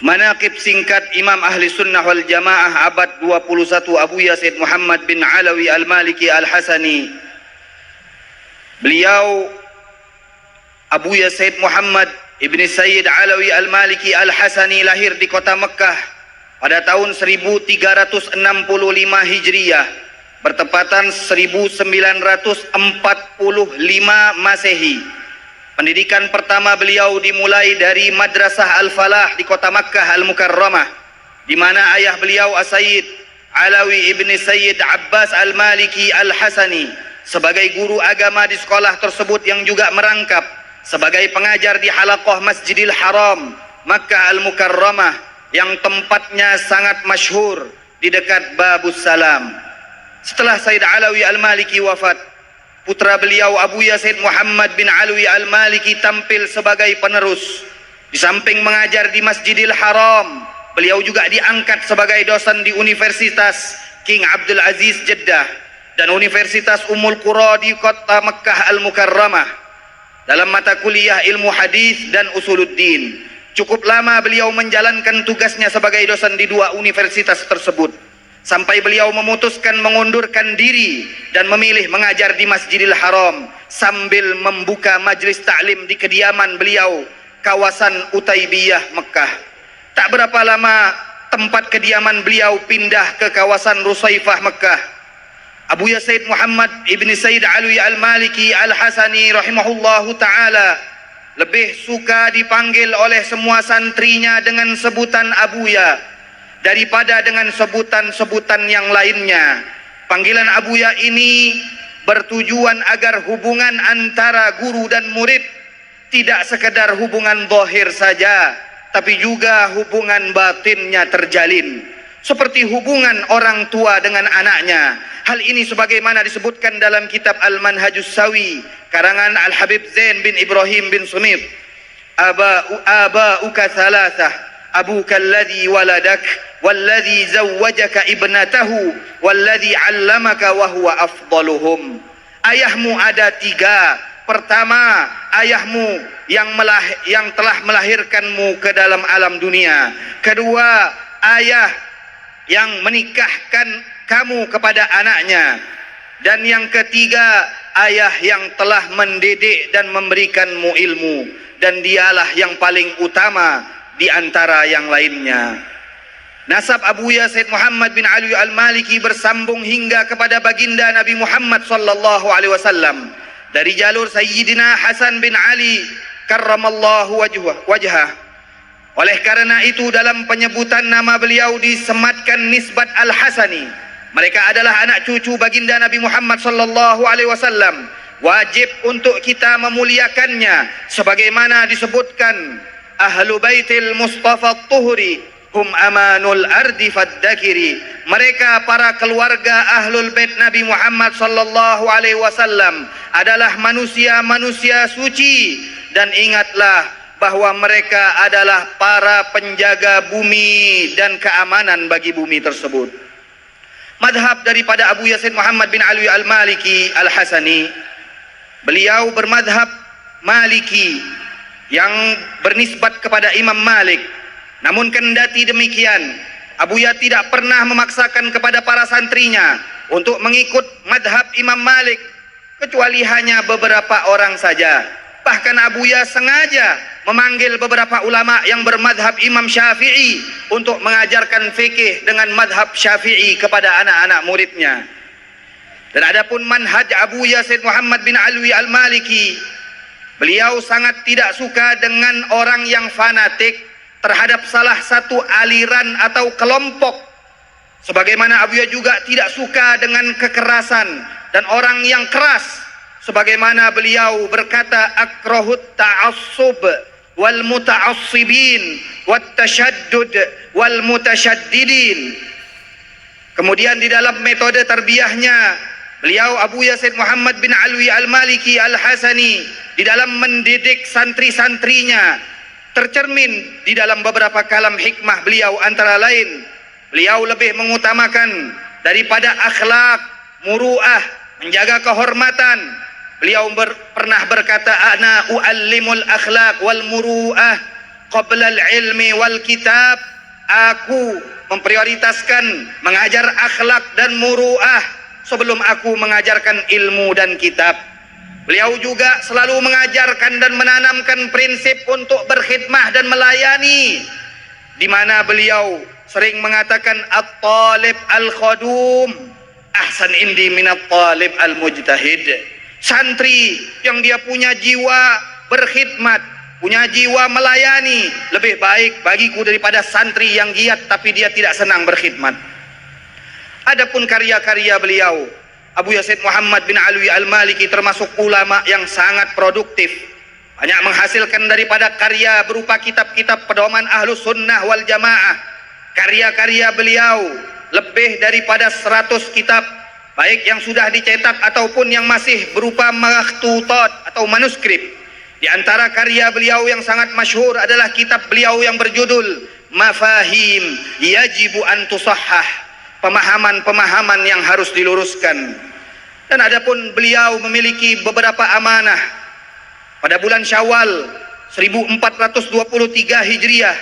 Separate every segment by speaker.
Speaker 1: Manaqib singkat Imam Ahli Sunnah wal Jamaah abad 21 Abuya Said Muhammad bin Alawi Al-Maliki Al-Hasani. Beliau Abuya Said Muhammad Ibni Sayyid Alawi Al-Maliki Al-Hasani lahir di kota Mekah pada tahun 1365 Hijriyah, bertepatan 1945 Masehi. Pendidikan pertama beliau dimulai dari Madrasah Al-Falah di kota Makkah Al-Mukarramah, di mana ayah beliau As-Sayyid Alawi Ibni Sayyid Abbas Al-Maliki Al-Hasani sebagai guru agama di sekolah tersebut, yang juga merangkap sebagai pengajar di halaqah Masjidil Haram Makkah Al-Mukarramah yang tempatnya sangat masyhur di dekat Babus Salam. Setelah Sayyid Alawi Al-Maliki wafat, putra beliau Abuya Said Muhammad bin Alawi Al-Maliki tampil sebagai penerus. Di samping mengajar di Masjidil Haram, beliau juga diangkat sebagai dosen di Universitas King Abdul Aziz Jeddah dan Universitas Ummul Qura di kota Makkah Al-Mukarramah dalam mata kuliah ilmu hadis dan usuluddin. Cukup lama beliau menjalankan tugasnya sebagai dosen di dua universitas tersebut, sampai beliau memutuskan mengundurkan diri dan memilih mengajar di Masjidil Haram sambil membuka majlis ta'lim di kediaman beliau, kawasan Utaibiyah Mekah. Tak berapa lama tempat kediaman beliau pindah ke kawasan Rusaifah Mekah. Abuya Said Muhammad Ibni Sayyid Alawi Al-Maliki Al-Hasani rahimahullahu ta'ala lebih suka dipanggil oleh semua santrinya dengan sebutan Abuya daripada dengan sebutan-sebutan yang lainnya. Panggilan Abuya ini bertujuan agar hubungan antara guru dan murid tidak sekedar hubungan zahir saja, tapi juga hubungan batinnya terjalin, seperti hubungan orang tua dengan anaknya. Hal ini sebagaimana disebutkan dalam kitab Al-Manhajus Sawi karangan Al-Habib Zain bin Ibrahim bin Sumit. Aba'uka thalathah, abuka alladhi waladak, walladhi zawwajaka ibnatahu, walladhi 'allamaka wa huwa afdaluhum. Ayahmu ada tiga. Pertama, ayahmu yang telah melahirkanmu ke dalam alam dunia. Kedua, ayah yang menikahkan kamu kepada anaknya. Dan yang ketiga, ayah yang telah mendidik dan memberikanmu ilmu, dan dialah yang paling utama di antara yang lainnya. Nasab Abuya Said Muhammad bin Alawi Al-Maliki bersambung hingga kepada baginda Nabi Muhammad sallallahu alaihi wasallam dari jalur Sayyidina Hasan bin Ali karramallahu wajhah. Oleh karena itu dalam penyebutan nama beliau disematkan nisbat Al-Hasani. Mereka adalah anak cucu baginda Nabi Muhammad sallallahu alaihi wasallam. Wajib untuk kita memuliakannya sebagaimana disebutkan Ahlu Baitil Mustafa Tuhri hum amanul ardi faddakiri. Mereka para keluarga Ahlul Bait Nabi Muhammad sallallahu alaihi wasallam adalah manusia-manusia suci, dan ingatlah bahwa mereka adalah para penjaga bumi dan keamanan bagi bumi tersebut. Madhab daripada Abuya Said Muhammad bin Alawi Al-Maliki Al-Hasani, beliau bermadhab Maliki yang bernisbat kepada Imam Malik. Namun kendati demikian, Abuya tidak pernah memaksakan kepada para santrinya untuk mengikut madhab Imam Malik, kecuali hanya beberapa orang saja. Bahkan Abuya sengaja memanggil beberapa ulama yang bermadhab Imam Syafi'i untuk mengajarkan fikih dengan madhab Syafi'i kepada anak-anak muridnya. Dan adapun manhaj Abuya Said Muhammad bin Alawi Al-Maliki, beliau sangat tidak suka dengan orang yang fanatik terhadap salah satu aliran atau kelompok. Sebagaimana Abuya juga tidak suka dengan kekerasan dan orang yang keras. Sebagaimana beliau berkata, akrahut ta'assub wal muta'assibin wat tashaddud wal mutashaddidin. Kemudian di dalam metode tarbiyahnya, beliau Abuya Said Muhammad bin Alawi Al-Maliki Al-Hasani di dalam mendidik santri-santrinya tercermin di dalam beberapa kalam hikmah beliau. Antara lain, beliau lebih mengutamakan daripada akhlak, muru'ah, menjaga kehormatan. Beliau pernah berkata, ana u'allimul akhlak wal muru'ah qabla al-ilmi wal kitab. Aku memprioritaskan mengajar akhlak dan muru'ah sebelum aku mengajarkan ilmu dan kitab. Beliau juga selalu mengajarkan dan menanamkan prinsip untuk berkhidmah dan melayani, di mana beliau sering mengatakan at-talib al-khadum ahsan indi minat talib al-mujtahid. Santri yang dia punya jiwa berkhidmat, punya jiwa melayani, lebih baik bagiku daripada santri yang giat tapi dia tidak senang berkhidmat. Adapun karya-karya beliau, Abu Yazid Muhammad bin Alwi Al-Maliki termasuk ulama yang sangat produktif. Banyak menghasilkan daripada karya berupa kitab-kitab pedoman Ahlus Sunnah wal Jamaah. Karya-karya beliau lebih daripada 100 kitab, baik yang sudah dicetak ataupun yang masih berupa makhtutat atau manuskrip. Di antara karya beliau yang sangat masyhur adalah kitab beliau yang berjudul Mafahim Yajibu an Tusahhah, pemahaman-pemahaman yang harus diluruskan. Dan adapun beliau memiliki beberapa amanah. Pada bulan Syawal 1423 Hijriah,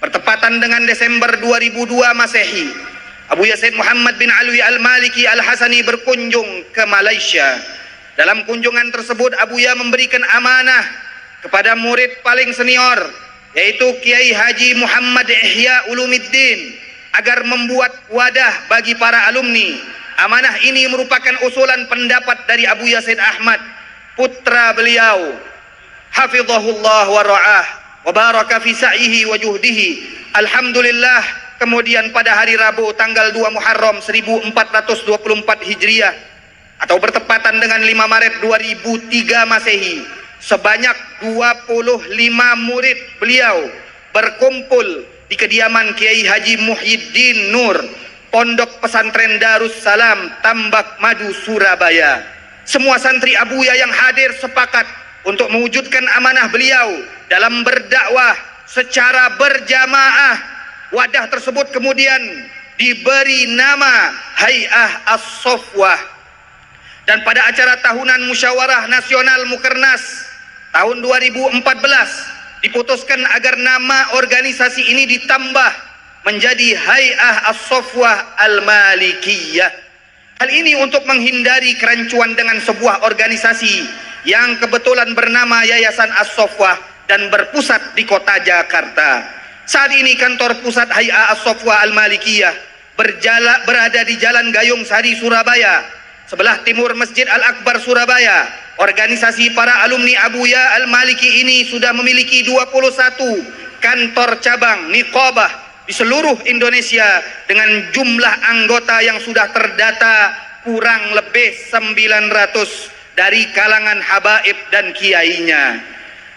Speaker 1: bertepatan dengan Desember 2002 Masehi, Abu Yazid Muhammad bin Alwi Al-Maliki Al-Hasani berkunjung ke Malaysia. Dalam kunjungan tersebut Abu Ya memberikan amanah kepada murid paling senior, yaitu Kiai Haji Muhammad Ihya Ulumiddin, agar membuat wadah bagi para alumni. Amanah ini merupakan usulan pendapat dari Abu Yazid Ahmad, putra beliau, hafizahullah wa ra'ah wa baraka fi sa'ihi wa juhdihi. Alhamdulillah, kemudian pada hari Rabu tanggal 2 Muharram 1424 Hijriah atau bertepatan dengan 5 Maret 2003 Masehi, sebanyak 25 murid beliau berkumpul di kediaman Kiai Haji Muhyiddin Nur, Pondok Pesantren Darussalam, Tambak Madu, Surabaya. Semua santri Abuya yang hadir sepakat untuk mewujudkan amanah beliau dalam berdakwah secara berjamaah. Wadah tersebut kemudian diberi nama Hay'ah As-Sofwah. Dan pada acara tahunan Musyawarah Nasional Mukernas tahun 2014 diputuskan agar nama organisasi ini ditambah menjadi Hay'ah As-Sofwah Al-Malikiyah. Hal ini untuk menghindari kerancuan dengan sebuah organisasi yang kebetulan bernama Yayasan As-Sofwah dan berpusat di kota Jakarta. Saat ini kantor pusat Hay'ah As-Sofwah Al-Malikiyah berada di Jalan Gayung Sari, Surabaya, sebelah timur Masjid Al-Akbar, Surabaya. Organisasi para alumni Abuya Al-Maliki ini sudah memiliki 21 kantor cabang niqabah di seluruh Indonesia dengan jumlah anggota yang sudah terdata kurang lebih 900 dari kalangan habaib dan kiainya.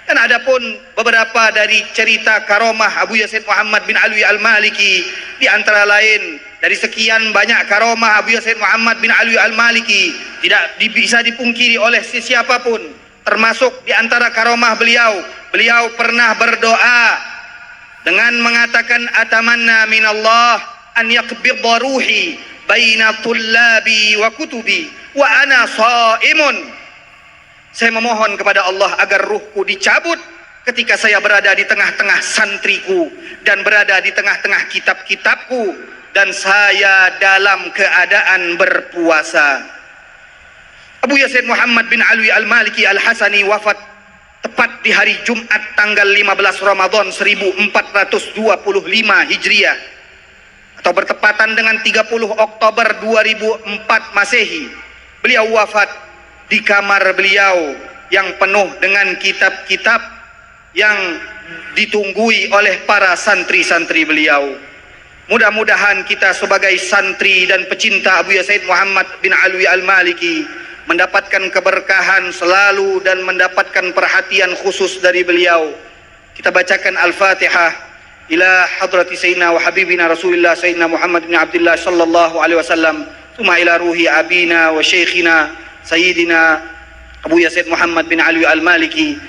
Speaker 1: Dan adapun beberapa dari cerita karomah Abu Yazid Muhammad bin Alwi Al-Maliki, di antara lain dari sekian banyak karomah Abu Yazid Muhammad bin Alwi Al-Maliki tidak bisa dipungkiri oleh siapapun, termasuk di antara karomah beliau pernah berdoa dengan mengatakan atamanna minallah an yaqbidha ruhi baina tullabi wa kutubi wa ana shaimun. Saya memohon kepada Allah agar ruhku dicabut ketika saya berada di tengah-tengah santriku dan berada di tengah-tengah kitab-kitabku dan saya dalam keadaan berpuasa. Abu Yazid Muhammad bin Alwi Al-Maliki Al-Hasani wafat tepat di hari Jumat tanggal 15 Ramadan 1425 Hijriah atau bertepatan dengan 30 Oktober 2004 Masehi. Beliau wafat di kamar beliau yang penuh dengan kitab-kitab yang ditunggui oleh para santri-santri beliau. Mudah-mudahan kita sebagai santri dan pecinta Abu Yazid Muhammad bin Alwi Al-Maliki mendapatkan keberkahan selalu dan mendapatkan perhatian khusus dari beliau. Kita bacakan Al-Fatihah ila hadrati sayyidina wa habibina Rasulullah sayyidina Muhammad bin Abdullah sallallahu alaihi wasallam, thumma ila ruhi abina wa syekhina sayyidina Abu Yazid Muhammad bin Alwi Al-Maliki.